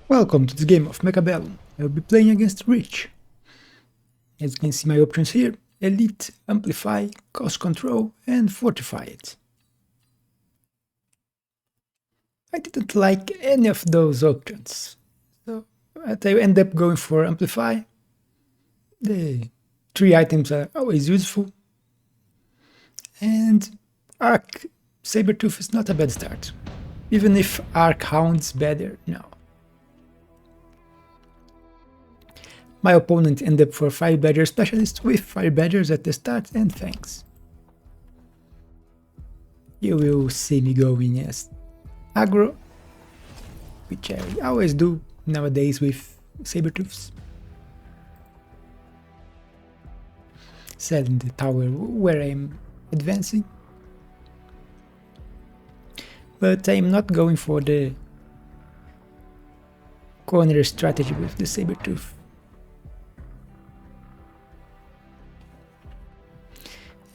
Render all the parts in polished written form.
Welcome to the game of Mechabellum. I will be playing against Rich. As you can see my options here: Elite, Amplify, Cost Control and Fortified. I didn't like any of those options, so I end up going for Amplify. The 3 items are always useful, and Arc Sabertooth is not a bad start, even if Arc Hound's better now. My opponent ended up for Fire Badger Specialist with Fire Badgers at the start and thanks. You will see me going as aggro, which I always do nowadays with Sabertooths. Selling the tower where I'm advancing. But I'm not going for the corner strategy with the Sabertooth.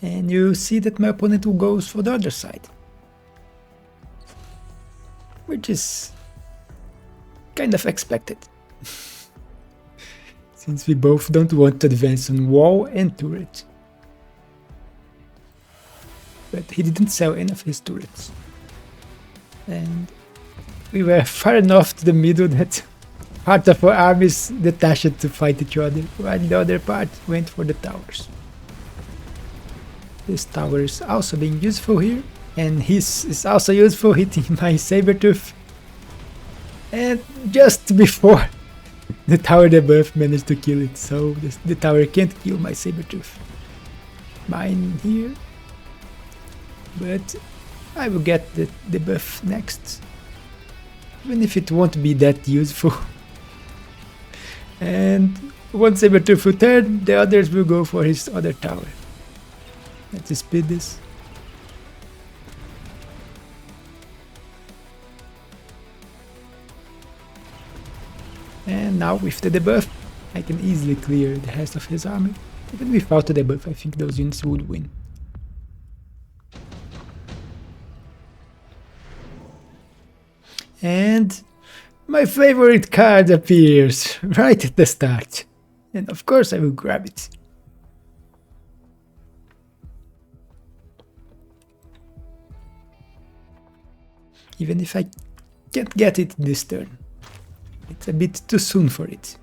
And you see that my opponent goes for the other side, which is kind of expected, since we both don't want to advance on wall and turret. But he didn't sell any of his turrets, and we were far enough to the middle that part of our armies detached to fight each other, while the other part went for the towers. This tower is also being useful here, and his is also useful, hitting my Sabertooth. And just before the tower debuff managed to kill it, so the tower can't kill my Sabertooth. Mine here, but I will get the debuff next, even if it won't be that useful. And one Sabertooth will turn, the others will go for his other tower. Let's speed this. And now with the debuff, I can easily clear the rest of his army. Even without the debuff, I think those units would win. And my favorite card appears right at the start. And of course I will grab it. Even if I can't get it this turn. It's a bit too soon for it.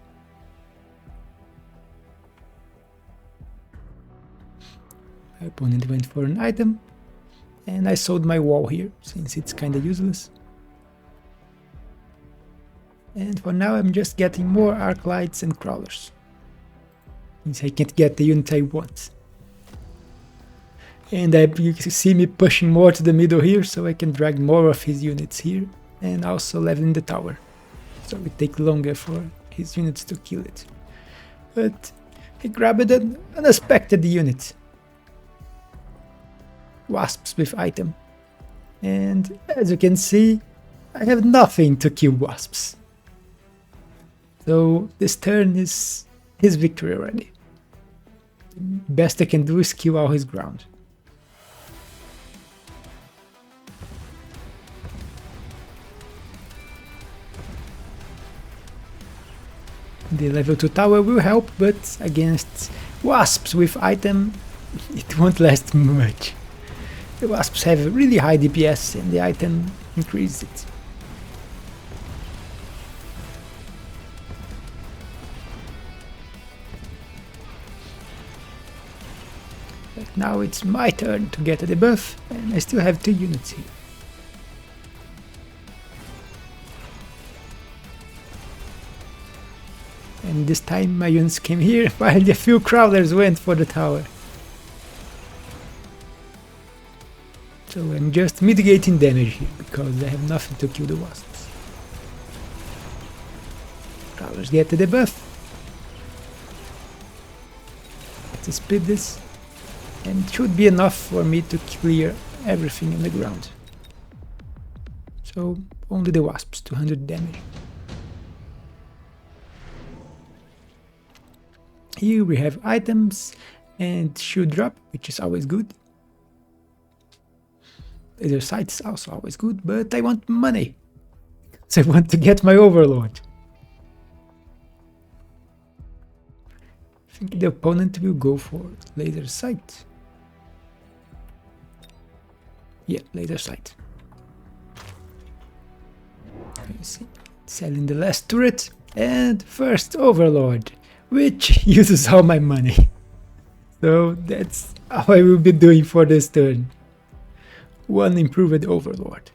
My opponent went for an item, and I sold my wall here, since it's kinda useless. And for now I'm just getting more arc lights and crawlers, since I can't get the unit I want. And you can see me pushing more to the middle here, so I can drag more of his units here, and also leveling the tower, so it takes longer for his units to kill it. But he grabbed an unexpected unit. Wasps with item. And as you can see, I have nothing to kill wasps. So this turn is his victory already. Best I can do is kill all his ground. The level 2 tower will help, but against wasps with item, it won't last much. The wasps have really high DPS and the item increases it. But now it's my turn to get a debuff, and I still have 2 units here. And this time my units came here, while the few crawlers went for the tower. So I'm just mitigating damage here, because I have nothing to kill the wasps. Crawlers get the debuff. Let's speed this, and it should be enough for me to clear everything on the ground. So only the wasps, 200 damage. Here we have items and shield drop, which is always good. Laser sight is also always good, but I want money, so I want to get my Overlord. think the opponent will go for laser sight. Yeah, laser sight. You see, selling the last turret and first Overlord, which uses all my money. So that's how I will be doing for this turn. One improved Overlord.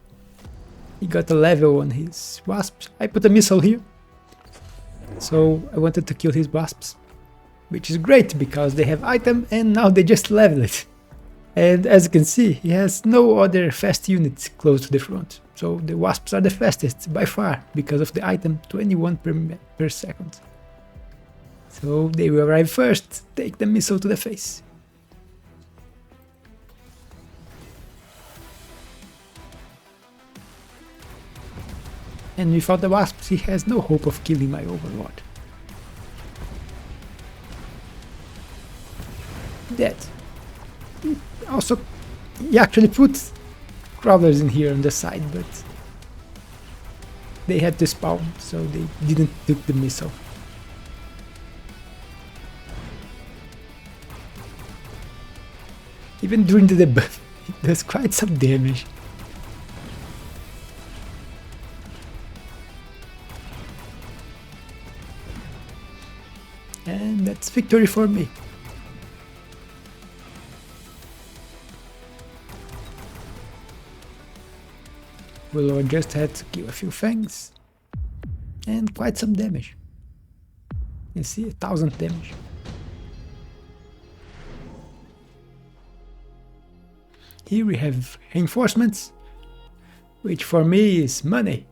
He got a level on his wasps. I put a missile here. So I wanted to kill his wasps, which is great because they have item and now they just level it. And as you can see, he has no other fast units close to the front. So the wasps are the fastest by far because of the item 21 per second. So they will arrive first, take the missile to the face. And without the wasps, he has no hope of killing my Overlord. Dead. Also, he actually put crawlers in here on the side, but they had to spawn, so they didn't took the missile. Even during the debuff, it does quite some damage. And that's victory for me. Overlord just had to kill a few fangs and quite some damage. You see, 1000 damage. Here we have reinforcements, which for me is money.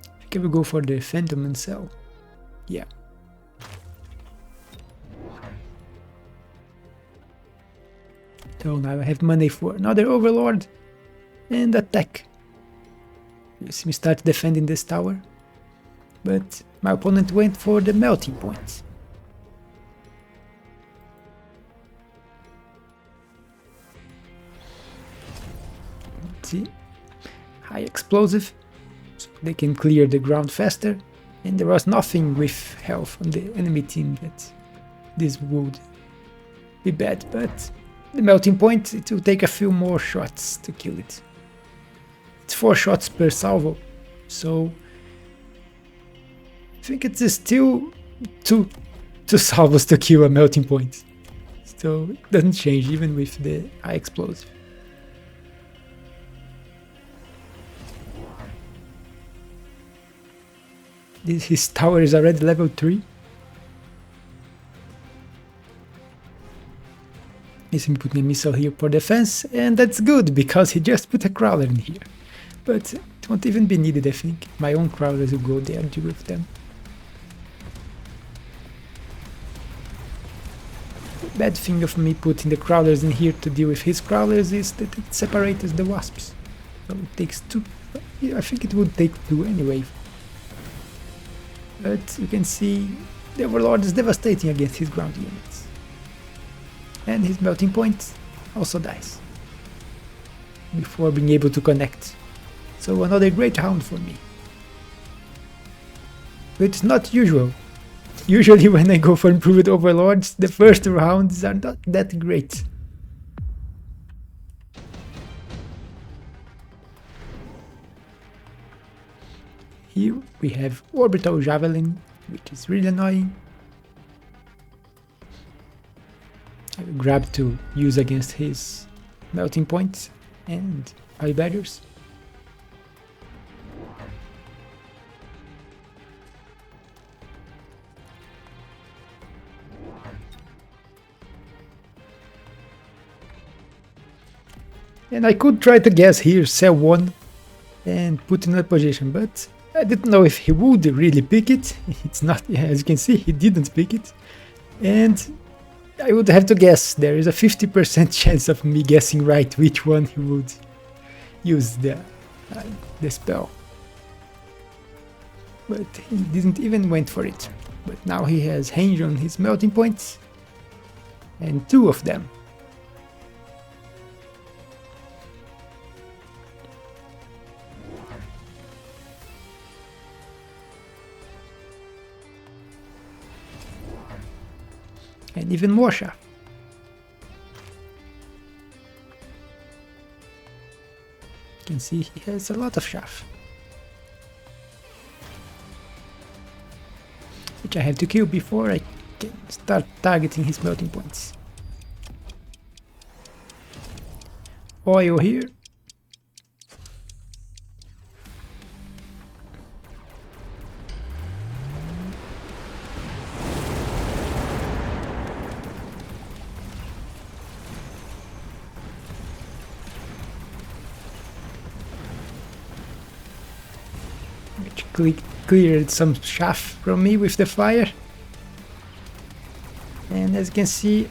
I think I will go for the Phantom and Cell. Yeah. So now I have money for another Overlord and attack. You see me start defending this tower, but my opponent went for the melting point. See, high explosive, so they can clear the ground faster, and there was nothing with health on the enemy team that this would be bad, but the melting point, it will take a few more shots to kill it. It's 4 shots per salvo, so I think it's still two salvos to kill a melting point. So it doesn't change even with the high explosive. His tower is already level 3. He's putting a missile here for defense, and that's good because he just put a crawler in here. But it won't even be needed, I think. My own crawlers will go there and deal with them. The bad thing of me putting the crawlers in here to deal with his crawlers is that it separates the wasps. So it takes 2. I think it would take 2 anyway. But you can see the Overlord is devastating against his ground units. And his melting point also dies before being able to connect. So another great round for me. But it's not usual. Usually when I go for improved Overlords, the first rounds are not that great. Here we have Orbital Javelin, which is really annoying. I will grab to use against his melting points and eye barriers. And I could try to guess here, sell 1 and put in a position, but I didn't know if he would really pick it. It's not, as you can see, he didn't pick it. And I would have to guess. There is a 50% chance of me guessing right which one he would use the spell. But he didn't even went for it. But now he has range on his melting points. And 2 of them. And even more chaff. You can see he has a lot of chaff. Which I have to kill before I can start targeting his melting points. Oil here. Which cleared some chaff from me with the fire. And as you can see,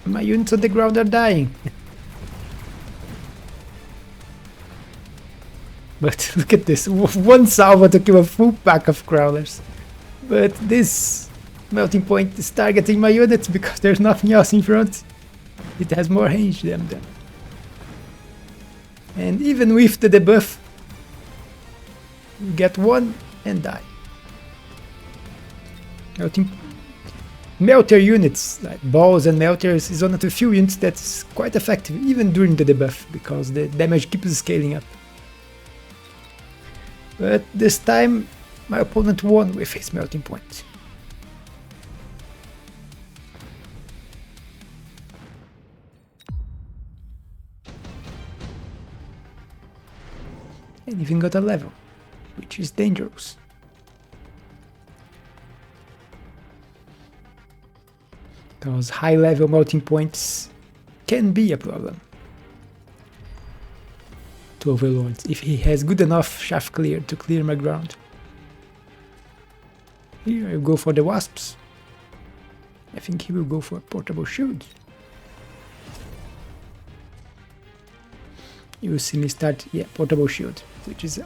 my units on the ground are dying. But look at this, one salvo to kill a full pack of crawlers. But this melting point is targeting my units because there's nothing else in front. It has more range than them. And even with the debuff, you get one and die. Melter units, like balls and melters, is one of the few units that's quite effective even during the debuff, because the damage keeps scaling up. But this time, my opponent won with his melting point. And even got a level, which is dangerous. Those high level melting points can be a problem to Overlords if he has good enough chaff clear to clear my ground. Here I go for the wasps. I think he will go for a portable shield. You will see me start, yeah, portable shield, which is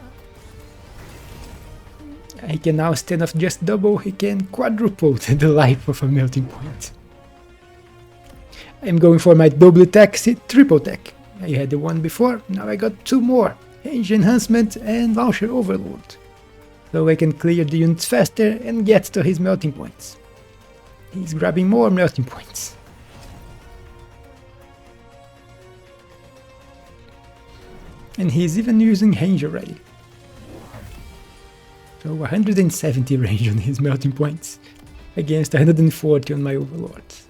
he can now, instead of just double, he can quadruple the life of a melting point. I'm going for my double attack, triple attack. I had the one before, now I got two more. Range enhancement and launcher overload. So I can clear the units faster and get to his melting points. He's grabbing more melting points. And he's even using range already. So 170 range on his melting points against 140 on my Overlords.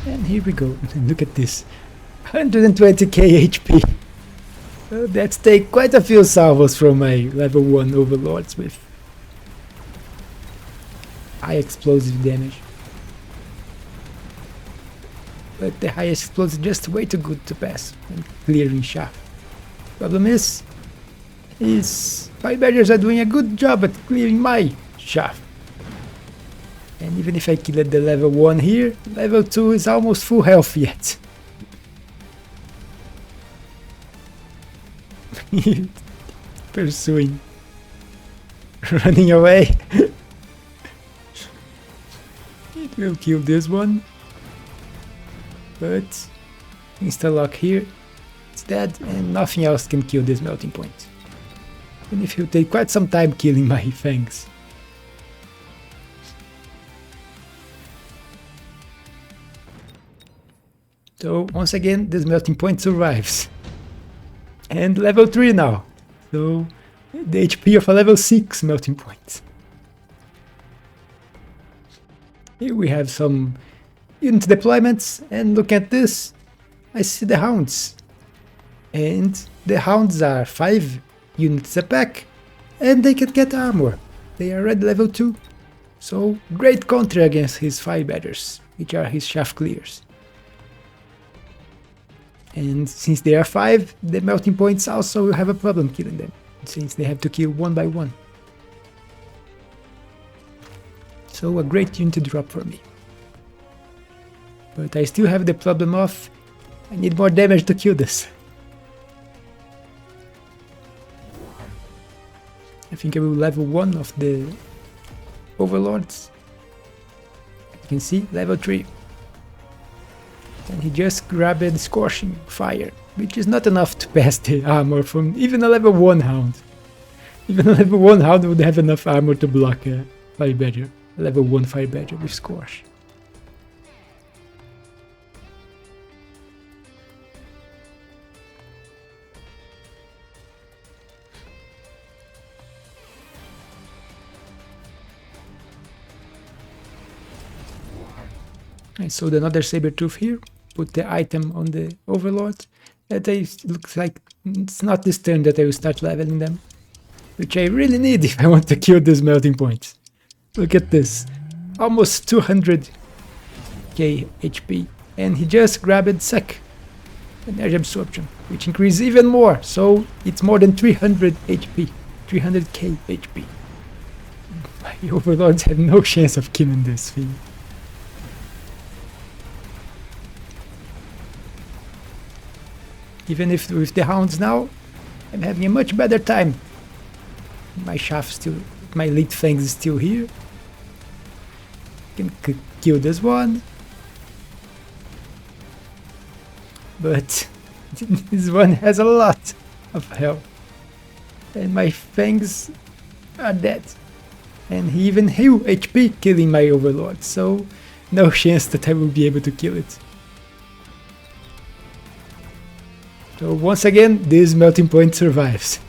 And here we go, look at this, 120k HP. That's take quite a few salvos from my level 1 Overlords with high explosive damage. But the high explosive is just way too good to pass when clearing chaff. Problem is, his fire barriers are doing a good job at clearing my chaff. And even if I kill at the level 1 here, level 2 is almost full health yet. Pursuing. Running away. It will kill this one. But insta-lock here. It's dead and nothing else can kill this melting point. Even if he'll take quite some time killing my fangs. So once again, this melting point survives. And level 3 now. So the HP of a level 6 melting point. Here we have some unit deployments, and look at this. I see the hounds. And the hounds are 5 units a pack, and they can get armor. They are red level 2. So great counter against his fire batters, which are his chaff clears. And since they are 5, the melting points also will have a problem killing them, since they have to kill one by one. So a great unit to drop for me. But I still have the problem of I need more damage to kill this. I think I will level 1 of the Overlords. You can see, level 3. And he just grabbed Scorching Fire, which is not enough to pass the armor from even a level 1 hound. Even a level 1 hound would have enough armor to block a Fire Badger. A level 1 Fire Badger with Scorch. I sold another Sabertooth here, put the item on the Overlord. That looks like it's not this turn that I will start leveling them, which I really need if I want to kill these melting points. Look at this, almost 200k HP, and he just grabbed Suck, Energy Absorption, which increases even more, so it's more than 300 HP, 300k HP. My Overlords have no chance of killing this thing. Even if with the hounds now, I'm having a much better time. My shaft still, my lead fangs is still here. Can kill this one. But this one has a lot of health. And my fangs are dead. And he even heal HP killing my Overlord, so no chance that I will be able to kill it. So once again, this melting point survives.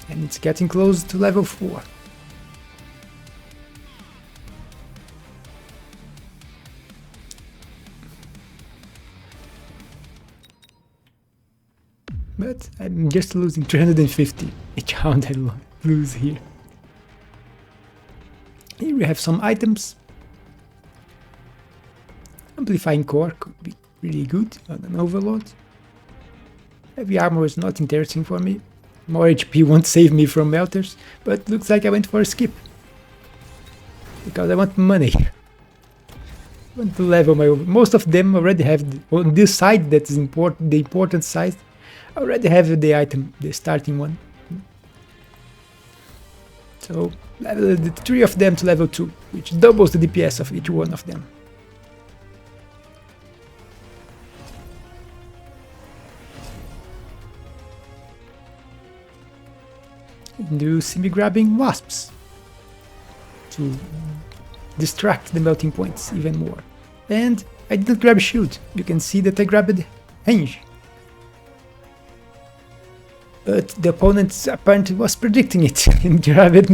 And it's getting close to level 4. But I'm just losing 350 each round I lose here. Here we have some items. Amplifying Core could be really good on an Overlord. Heavy armor is not interesting for me. More HP won't save me from melters, but looks like I went for a skip. Because I want money. I want to level my... Most of them already have... On this side that is the important side, I already have the item, the starting one. So, level the 3 of them to level 2, which doubles the DPS of each one of them. And you see me grabbing wasps to distract the melting points even more. And I didn't grab a shield, you can see that I grabbed range. But the opponent apparently was predicting it and grabbed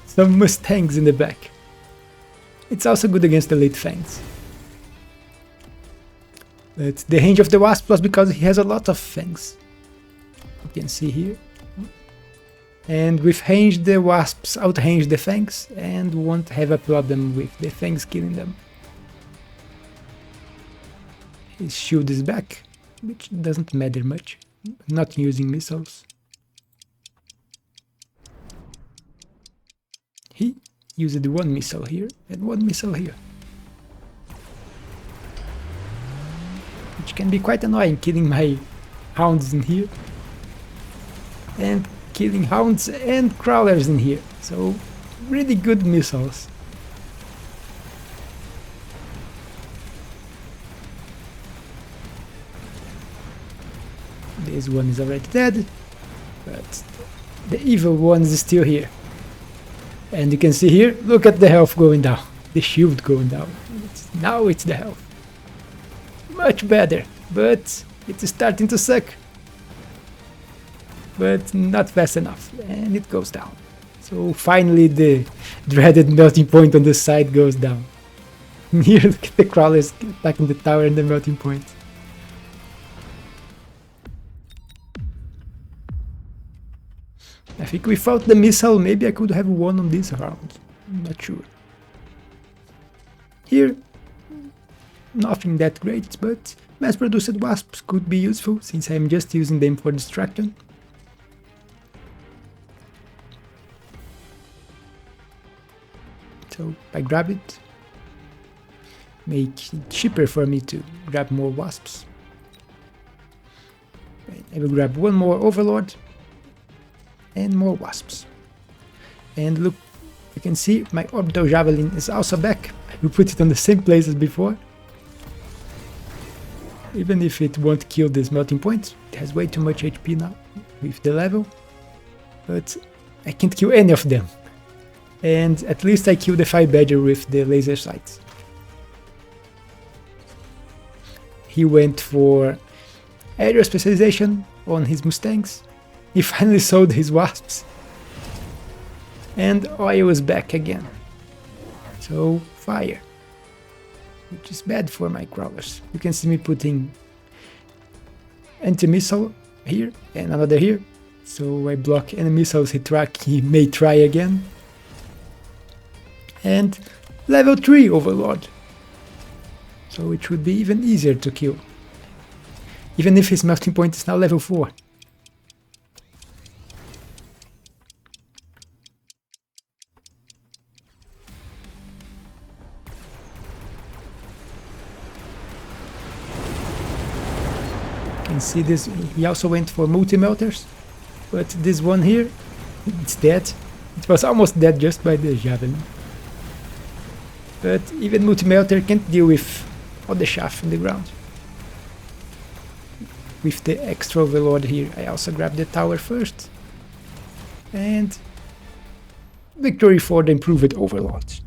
some Mustangs in the back. It's also good against the late fangs. But the range of the wasp was because he has a lot of fangs. You can see here. And with range the wasps outrange the fangs and won't have a problem with the fangs killing them. His shield is back, which doesn't matter much. Not using missiles. He used one missile here and one missile here. Which can be quite annoying, killing my hounds in here. And killing hounds and crawlers in here. So, really good missiles. This one is already dead, but the evil one is still here. And you can see here, look at the health going down, the shield going down. Now it's the health. Much better, but it's starting to suck. But not fast enough, and it goes down. So finally the dreaded melting point on the side goes down. Here, look at the crawlers attacking the tower and the melting point. I think without the missile, maybe I could have won on this round. I'm not sure. Here, nothing that great, but mass-produced wasps could be useful, since I'm just using them for distraction. So I grab it. make it cheaper for me to grab more wasps. I will grab one more Overlord and more wasps. And look, you can see my orbital javelin is also back. I will put it on the same place as before. Even if it won't kill this melting point, it has way too much HP now with the level. But I can't kill any of them. And at least I killed the Fire Badger with the laser sights. He went for aerial specialization on his Mustangs. He finally sold his wasps. And oil is back again. So fire. Which is bad for my crawlers. You can see me putting anti-missile here and another here. So I block any missiles he may try again. And level 3 Overlord. So it should be even easier to kill. Even if his melting point is now level 4. You can see this, he also went for multi-melters. But this one here, it's dead. It was almost dead just by the javelin. But even multi-melter can't deal with all the chaff in the ground. With the extra Overlord here, I also grabbed the tower first. And victory for the improved Overlords.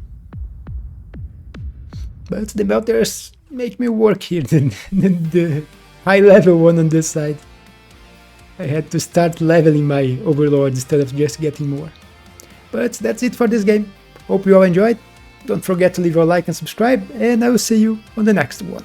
But the melters make me work here than the high level one on this side. I had to start leveling my Overlords instead of just getting more. But that's it for this game. Hope you all enjoyed. Don't forget to leave a like and subscribe, and I will see you on the next one.